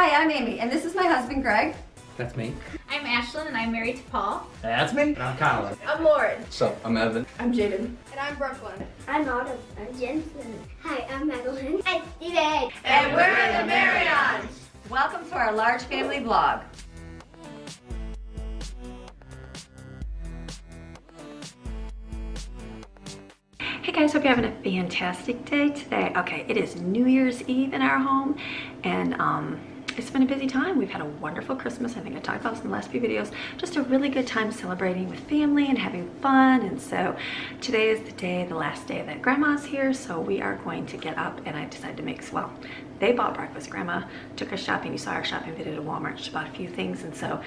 Hi, I'm Amy, and this is my husband, Greg. That's me. I'm Ashlyn, and I'm married to Paul. That's me. And I'm Colin. I'm Lauren. So, I'm Evan. I'm Jaden. And I'm Brooklyn. I'm Autumn. I'm Jensen. Hi, I'm Madeline. I'm Steven. And we're the Marions. Welcome to our large family vlog. Hey guys, hope you're having a fantastic day today. Okay, it is New Year's Eve in our home, and it's been a busy time. We've had a wonderful Christmas. I think I talked about this in the last few videos. Just a really good time celebrating with family and having fun. And so today is the day, the last day that Grandma's here. So we are going to get up, and I decided to make, well, they bought breakfast. Grandma took us shopping. You saw our shopping video to Walmart. She bought a few things. And so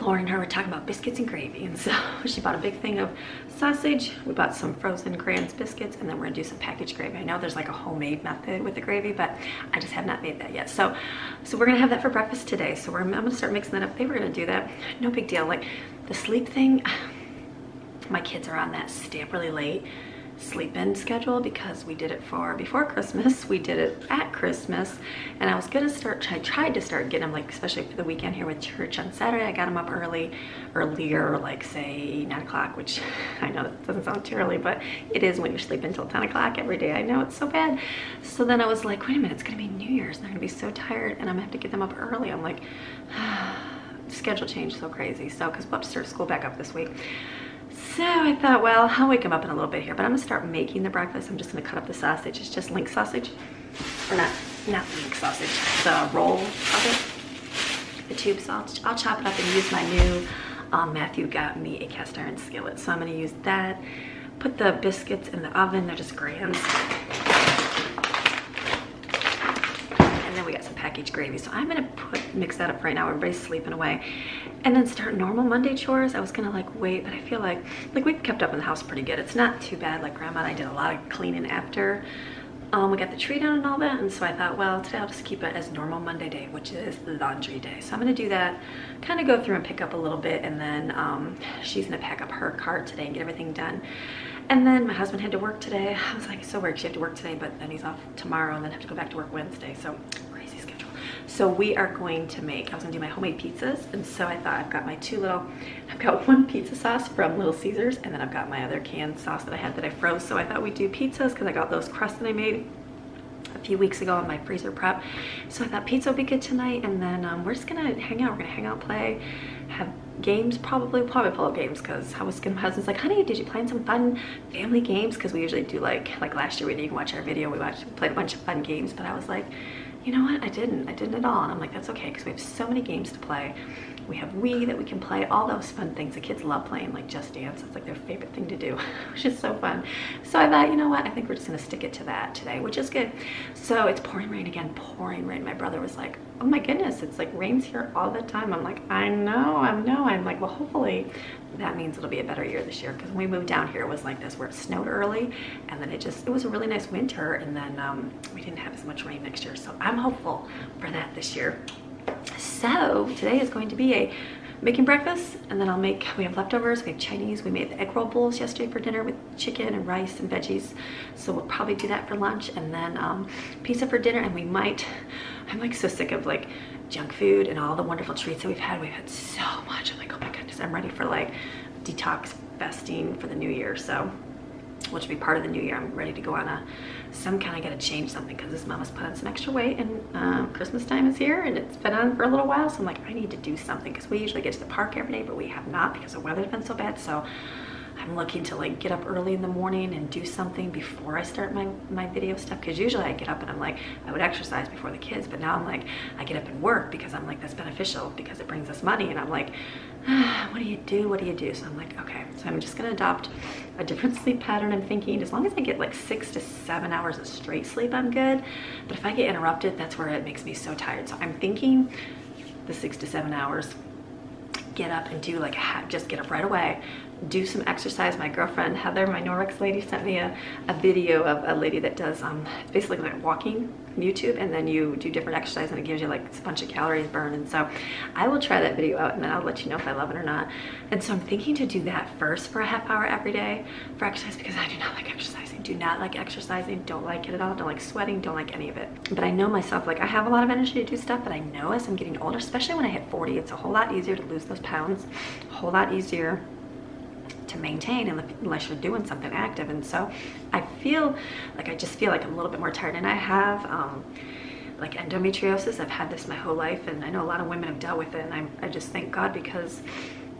Lauren and her were talking about biscuits and gravy. And so she bought a big thing of sausage. We bought some frozen Grand's biscuits, and then we're gonna do some packaged gravy. I know there's like a homemade method with the gravy, but I just have not made that yet. So we're gonna have that for breakfast today. So I'm gonna start mixing that up. They were gonna do that. No big deal. Like the sleep thing, my kids are on that stay up really late sleep-in schedule because we did it for before Christmas, we did it at Christmas, and I was gonna start, I tried to start getting them, like especially for the weekend here with church on Saturday. I got them up earlier, like say 9 o'clock, which I know that doesn't sound too early, but it is when you're sleeping until 10 o'clock every day. I know it's so bad. So then I was like, wait a minute, it's gonna be New Year's and they're gonna be so tired and I'm gonna have to get them up early. I'm like, schedule changed so crazy. So, because we'll have to start school back up this week. So I thought, well, I'll wake them up in a little bit here, but I'm gonna start making the breakfast. I'm just gonna cut up the sausage. It's just link sausage, or not link sausage, the roll of it, the tube. So I'll chop it up and use my new, Matthew got me a cast iron skillet. So I'm gonna use that, put the biscuits in the oven. They're just Grand's. And then we got some packaged gravy. So I'm gonna mix that up right now. Everybody's sleeping away. And then start normal Monday chores. I was gonna like wait, but I feel like we've kept up in the house pretty good. It's not too bad. Like Grandma and I did a lot of cleaning after we got the tree down and all that. And so I thought, well, today I'll just keep it as normal Monday day, which is laundry day. So I'm gonna do that, kind of go through and pick up a little bit. And then she's gonna pack up her cart today and get everything done. And then my husband had to work today. I was like, so weird, she had to work today, but then he's off tomorrow and then have to go back to work Wednesday. So crazy schedule. So we are going to make, I was gonna do my homemade pizzas. And so I thought I've got I've got one pizza sauce from Little Caesars, and then I've got my other canned sauce that I had that I froze. So I thought we'd do pizzas because I got those crusts that I made a few weeks ago in my freezer prep. So I thought pizza would be good tonight. And then we're just gonna hang out. We're gonna hang out, play, have games, probably pull up games, because my husband's like, honey, did you play some fun family games? Because we usually do like last year, you can watch our video, we played a bunch of fun games, but I was like, you know what, I didn't at all. And I'm like, that's okay, because we have so many games to play. We have Wii that we can play, all those fun things. The kids love playing, like Just Dance. It's like their favorite thing to do, which is so fun. So I thought, you know what, I think we're just gonna stick it to that today, which is good. So it's pouring rain again, pouring rain. My brother was like, oh my goodness, it's like rains here all the time. I'm like, I know. I'm like, well, hopefully that means it'll be a better year this year, because when we moved down here, it was like this, where it snowed early, and then it was a really nice winter, and then we didn't have as much rain next year. So I'm hopeful for that this year. So today is going to be making breakfast, and then we have leftovers. We have Chinese. We made the egg roll bowls yesterday for dinner with chicken and rice and veggies. So we'll probably do that for lunch, and then pizza for dinner. And we might, I'm like so sick of like junk food and all the wonderful treats that we've had. We've had so much. I'm like, oh my goodness, I'm ready for like detox fasting for the new year. So, which will be part of the new year. I'm ready to go on some kind of, gotta change something, because this mama's put on some extra weight, and Christmas time is here and it's been on for a little while. So I'm like, I need to do something, because we usually get to the park every day, but we have not because the weather's been so bad. So I'm looking to like get up early in the morning and do something before I start my video stuff, because usually I get up and I'm like, I would exercise before the kids, but now I'm like, I get up and work because I'm like, that's beneficial because it brings us money. And I'm like, what do you do? So I'm like, okay, so I'm just gonna adopt a different sleep pattern. I'm thinking as long as I get like 6 to 7 hours of straight sleep, I'm good. But if I get interrupted, that's where it makes me so tired. So I'm thinking the 6 to 7 hours, get up and do like just get up right away, do some exercise. My girlfriend Heather, my Norwex lady, sent me a video of a lady that does it's basically like walking YouTube, and then you do different exercise and it gives you like a bunch of calories burned. And so I will try that video out and then I'll let you know if I love it or not. And so I'm thinking to do that first for a half hour every day for exercise, because I do not like exercising, don't like it at all, don't like sweating, don't like any of it. But I know myself, like I have a lot of energy to do stuff, but I know as I'm getting older, especially when I hit 40, it's a whole lot easier to lose those pounds, a whole lot easier to maintain unless you're doing something active. And so I feel like, I just feel like I'm a little bit more tired, and I have like endometriosis. I've had this my whole life, and I know a lot of women have dealt with it, and I just thank God, because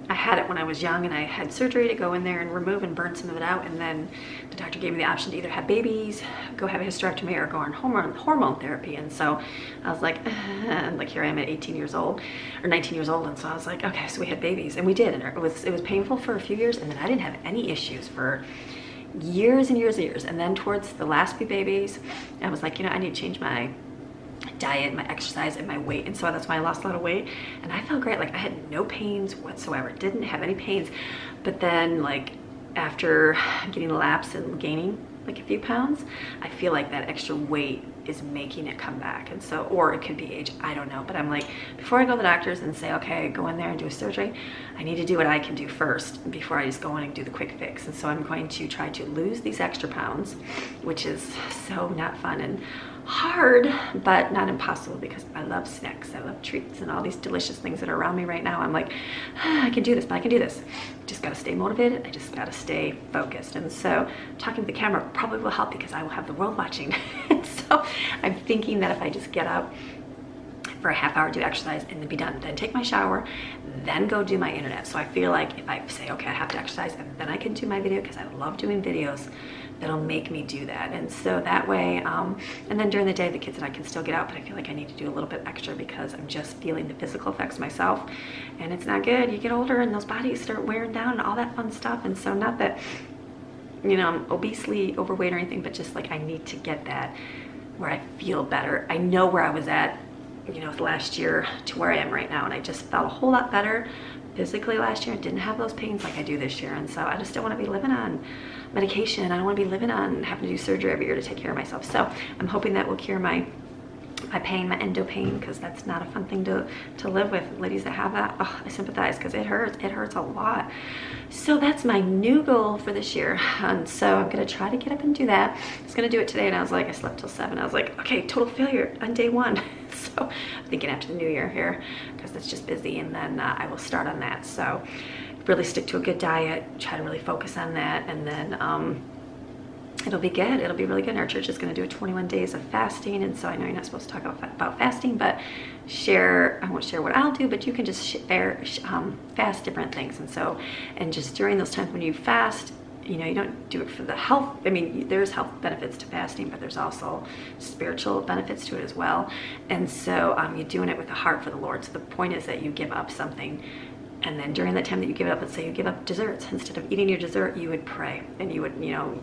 I had it when I was young, and I had surgery to go in there and remove and burn some of it out, and then the doctor gave me the option to either have babies, go have a hysterectomy, or go on hormone therapy. And so I was like, and like here I am at 18 years old or 19 years old, and so I was like, okay, so we had babies, and we did, and it was painful for a few years, and then I didn't have any issues for years and years and years. And then towards the last few babies, I was like, you know, I need to change my diet, my exercise, and my weight. And so that's why I lost a lot of weight, and I felt great. Like I had no pains whatsoever, didn't have any pains. But then like after getting a lapse and gaining like a few pounds, I feel like that extra weight is making it come back. And so, or it could be age, I don't know. But I'm like, before I go to the doctors and say, okay, go in there and do a surgery, I need to do what I can do first before I just go in and do the quick fix. And so I'm going to try to lose these extra pounds, which is so not fun and hard, but not impossible, because I love snacks, I love treats, and all these delicious things that are around me right now. I'm like, I can do this, but I can do this. Just gotta stay motivated, I just gotta stay focused. And so talking to the camera probably will help, because I will have the world watching. And so I'm thinking that if I just get up for a half hour, do exercise, and then be done, then take my shower, then go do my internet. So I feel like if I say, okay, I have to exercise, and then I can do my video, because I love doing videos, that'll make me do that. And so that way, and then during the day, the kids and I can still get out, but I feel like I need to do a little bit extra, because I'm just feeling the physical effects myself, and it's not good. You get older and those bodies start wearing down and all that fun stuff. And so not that, you know, I'm obesely overweight or anything, but just like I need to get that where I feel better. I know where I was at, you know, last year to where I am right now, and I just felt a whole lot better physically last year. I didn't have those pains like I do this year. And so I just don't want to be living on medication. I don't want to be living on having to do surgery every year to take care of myself. So I'm hoping that will cure my pain, my endo pain, because that's not a fun thing to live with. Ladies that have that, oh, I sympathize, because it hurts a lot. So that's my new goal for this year, and so I'm gonna try to get up and do that. I was gonna do it today, and I was like, I slept till 7. I was like, okay, total failure on day 1. So I'm thinking after the new year here, because it's just busy, and then I will start on that. So really stick to a good diet, try to really focus on that, and then it'll be good. It'll be really good. And our church is going to do a 21 days of fasting. And so I know you're not supposed to talk about fasting, but I won't share what I'll do, but you can just fast different things. And so, and just during those times when you fast, you know, you don't do it for the health. I mean, there's health benefits to fasting, but there's also spiritual benefits to it as well. And so you're doing it with a heart for the Lord. So the point is that you give up something, and then during that time that you give it up, let's say you give up desserts, instead of eating your dessert, you would pray, and you would, you know,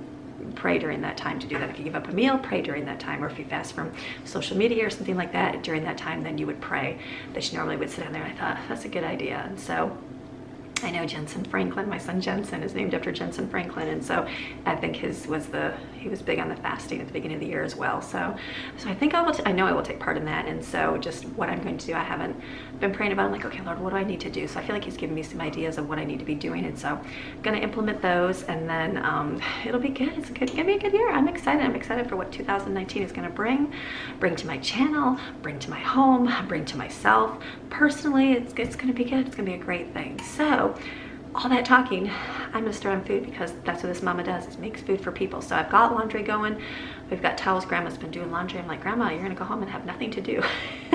pray during that time to do that. If you give up a meal, pray during that time. Or if you fast from social media or something like that during that time, then you would pray. That you normally would sit down there. I thought, that's a good idea. And so I know Jensen Franklin, my son Jensen is named after Jensen Franklin, and so I think he was big on the fasting at the beginning of the year as well. So I think I know I will take part in that. And so just what I'm going to do, I haven't been praying about. I'm like, okay, Lord, what do I need to do? So I feel like he's giving me some ideas of what I need to be doing, and so I'm going to implement those, and then it'll be good. It's gonna be a good year. I'm excited. I'm excited for what 2019 is going to bring to my channel, bring to my home, bring to myself personally. It's going to be good. It's going to be a great thing. So all that talking, I'm gonna start on food, because that's what this mama does, is makes food for people. So I've got laundry going. We've got towels. Grandma's been doing laundry. I'm like, Grandma, you're gonna go home and have nothing to do.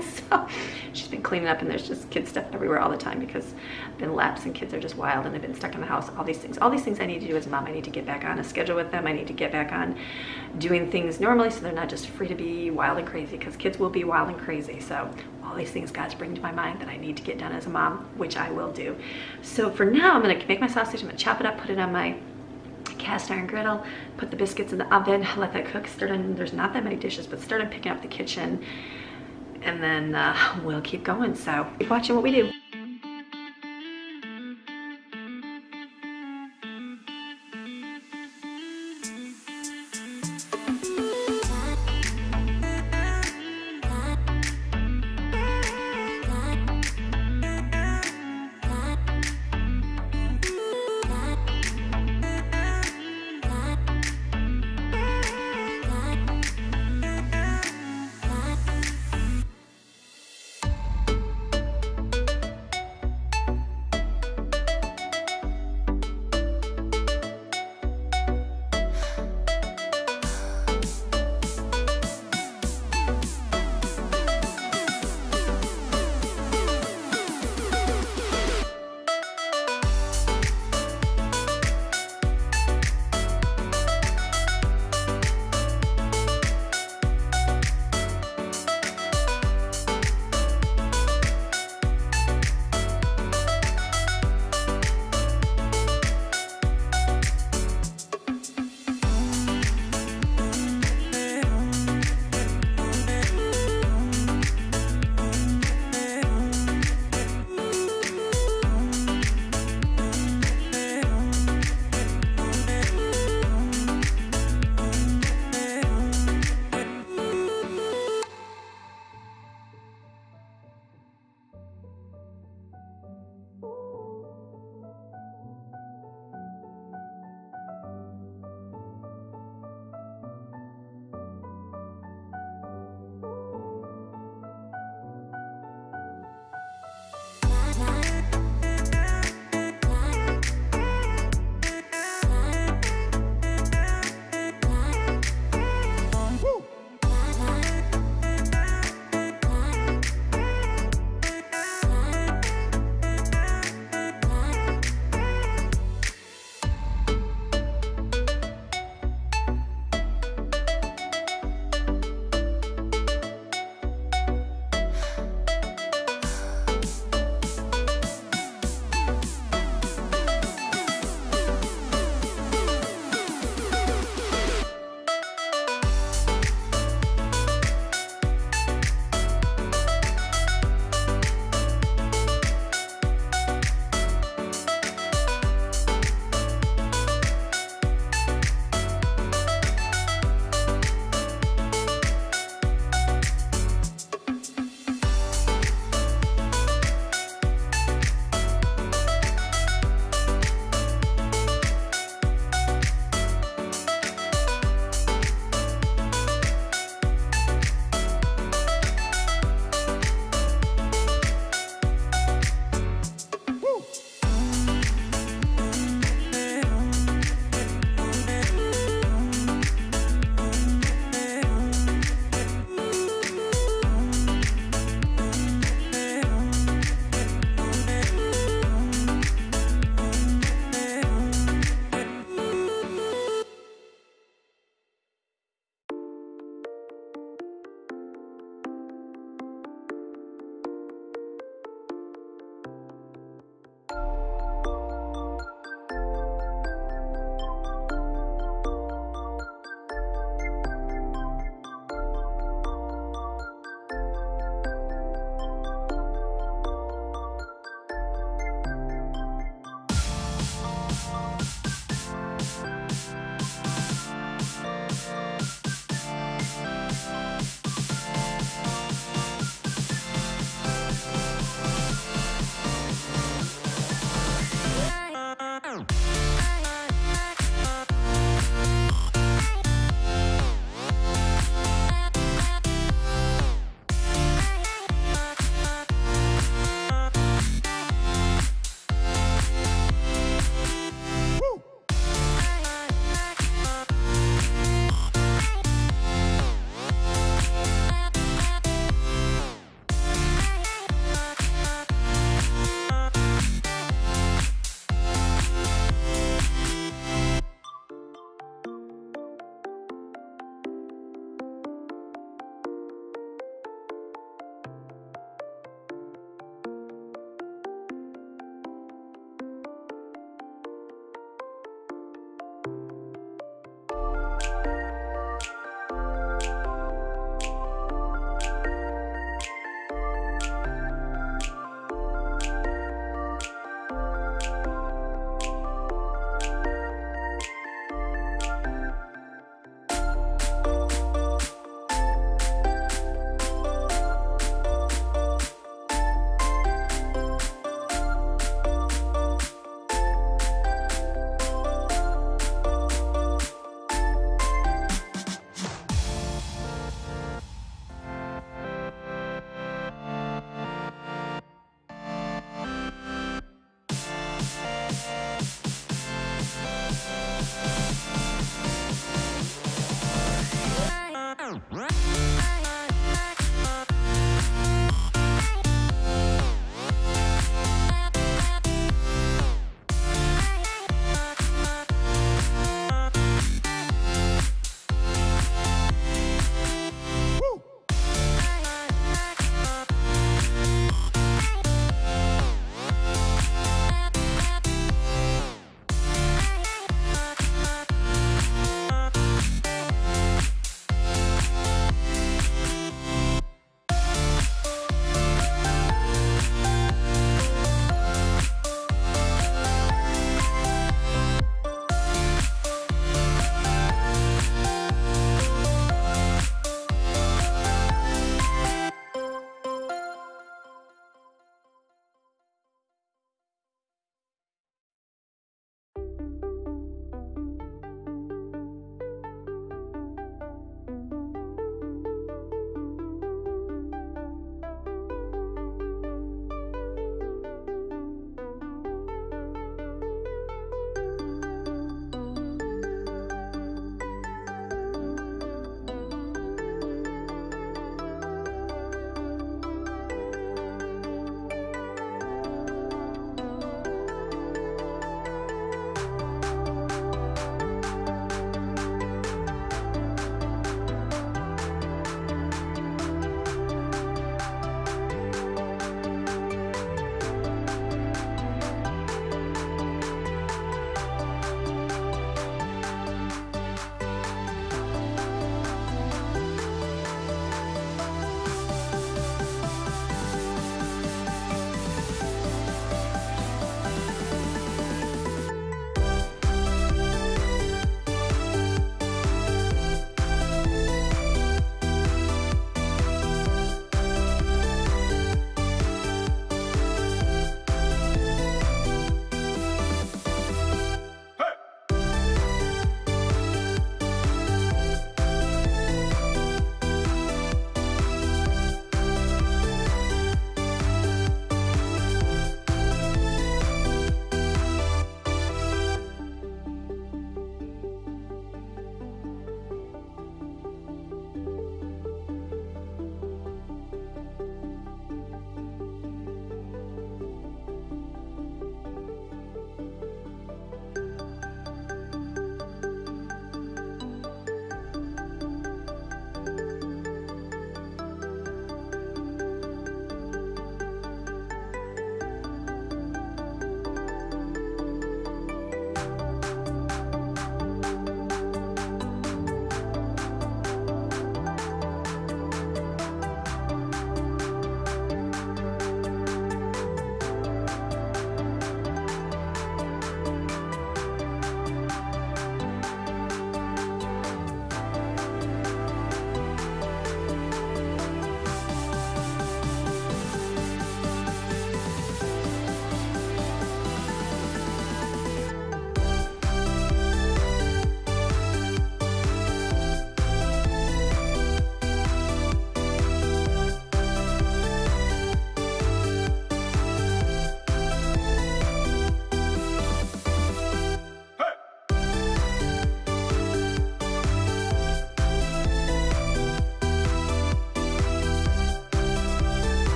So she's been cleaning up, and there's just kid stuff everywhere all the time, because I've been lapsed and kids are just wild and they've been stuck in the house. All these things I need to do as a mom. I need to get back on a schedule with them. I need to get back on doing things normally, so they're not just free to be wild and crazy, because kids will be wild and crazy. So all these things God's bringing to my mind that I need to get done as a mom, which I will do. So for now, I'm gonna make my sausage. I'm gonna chop it up, put it on my cast iron griddle, put the biscuits in the oven, let that cook. There's not that many dishes, but started picking up the kitchen, and then we'll keep going. So keep watching what we do.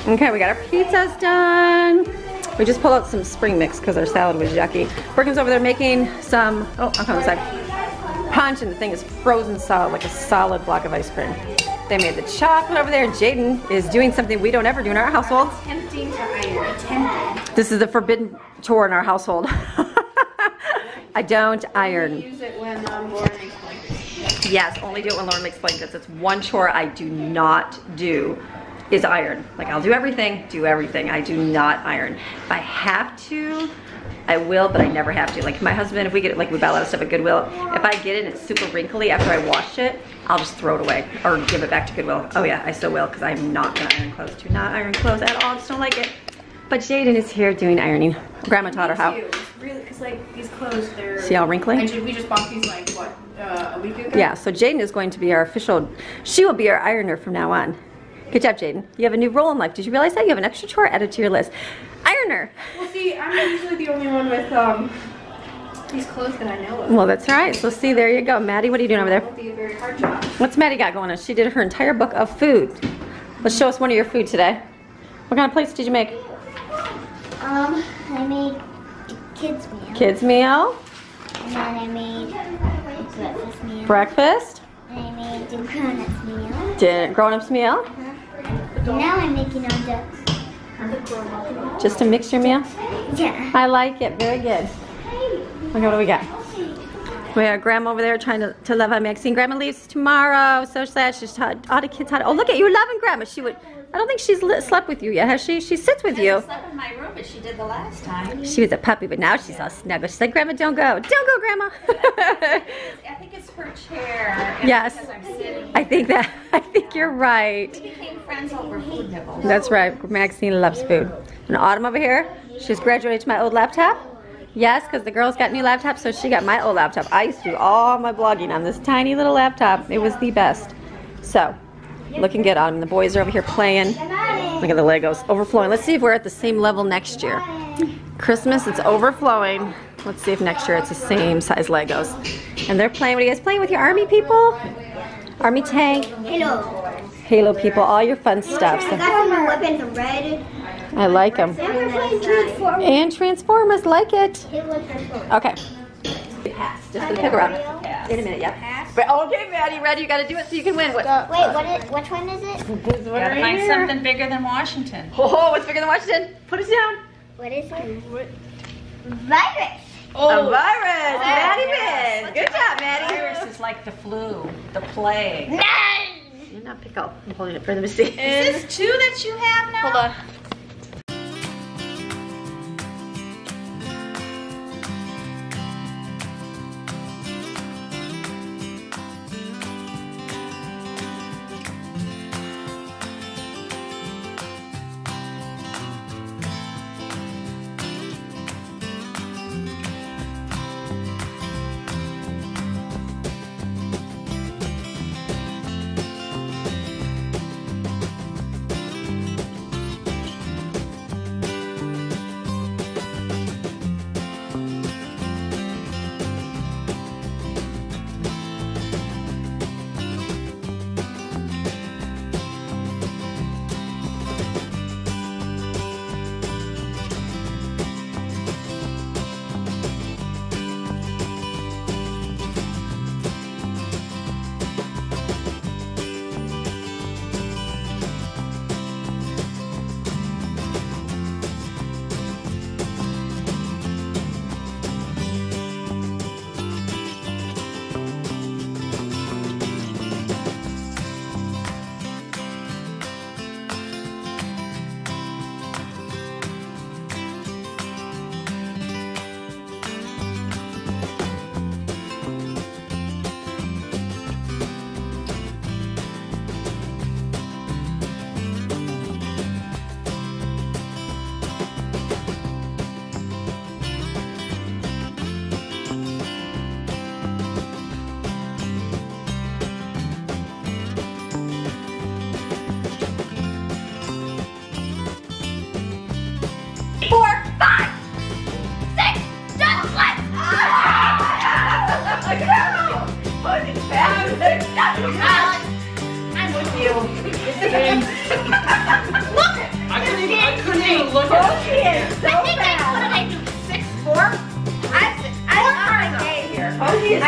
Okay, we got our pizzas done. We just pulled out some spring mix because our salad was yucky. Brooklyn's over there making some, oh, I'll come inside. Punch, and the thing is frozen solid, like a solid block of ice cream. They made the chocolate over there, and Jaden is doing something we don't ever do in our household. Tempting to iron. Tempting. This is the forbidden chore in our household. I don't iron. Use it when Lauren makes blankets. Yes, only do it when Lauren makes blankets. It's one chore I do not do is iron. Like, I'll do everything. I do not iron. If I have to, I will, but I never have to. Like my husband, if we get it, like we buy a lot of stuff at Goodwill, if I get it and it's super wrinkly after I wash it, I'll just throw it away or give it back to Goodwill. Oh yeah, I still will, because I'm not gonna iron clothes. Do not iron clothes at all, just don't like it. But Jaden is here doing ironing. Grandma taught her how. It's really, because like these clothes, they're... See how wrinkly? We just bought these like, what, a week ago? Yeah, so Jaden is going to be our official, she will be our ironer from now on. Good job, Jaden. You have a new role in life. Did you realize that? You have an extra chore added to your list. Ironer. Well, see, I'm usually the only one with these clothes that I know of. Well, that's right. So see, there you go. Maddie, what are you doing over there? It would be a very hard job. What's Maddie got going on? She did her entire book of food. Let's show us one of your food today. What kind of plates did you make? I made kids meal. Kids meal. And then I made breakfast meal. Breakfast. And I made the grown-ups meal. Grown-ups meal. Now I'm making all the... Just a mixture meal? Yeah. I like it. Very good. Okay, what do we got? We have Grandma over there trying to love on Maxine. Grandma leaves tomorrow. So sad. She's taught all the kids how to... Oh, look at you loving Grandma. She would... I don't think she's slept with you yet, has she? She sits with you. She slept in my room, but she did the last time. She was a puppy, but now she's all snuggled. She's like, Grandma, don't go. Don't go, Grandma. I think it's her chair. And Yes. because I'm sitting. I think you're right. We became friends over food nibbles. That's right. Maxine loves food. And Autumn over here, she's graduated to my old laptop. Yes, because the girls got new laptops, so she got my old laptop. I used to do all my blogging on this tiny little laptop. It was the best. So, looking good, Autumn. The boys are over here playing. Look at the Legos overflowing. Let's see if we're at the same level next year. Christmas, it's overflowing. Let's see if next year it's the same size Legos. And they're playing. What are you guys playing with your army people? Army tank? Hello. Halo people, all your fun stuff. I So, got some weapons from Red. I like them. Now we're playing Transformers. And Transformers, like it. It was Transformers. Okay. Pass. Just gonna pick around. In a minute, yep. But, okay, Maddie, ready? You gotta do it so you can win. What? Wait, which one is it? This one Gotta right find here. something bigger than Washington. Oh, what's bigger than Washington? Put us down. What is it? Virus. A virus. Maddie wins. Good job, Maddie. Virus is like the flu, the plague. You're not pickle. I'm holding it for them to see. Is this two that you have now? Hold on.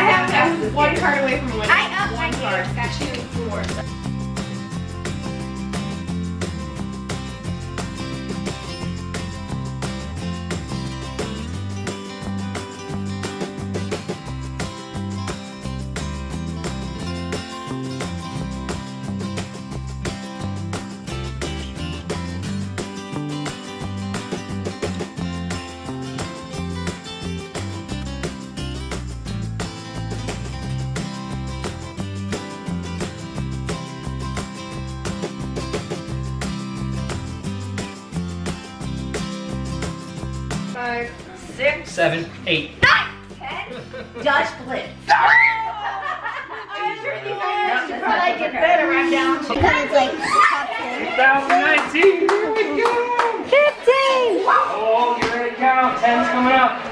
have one card away from winning. I up my card. game. Actually, 4. Five. 6, 7, 8. 10. Dutch blitz. I'm sure these are should probably get better right now. It's like top 10. 2019. Here we go. 15. Oh, get ready to count. 10's coming up.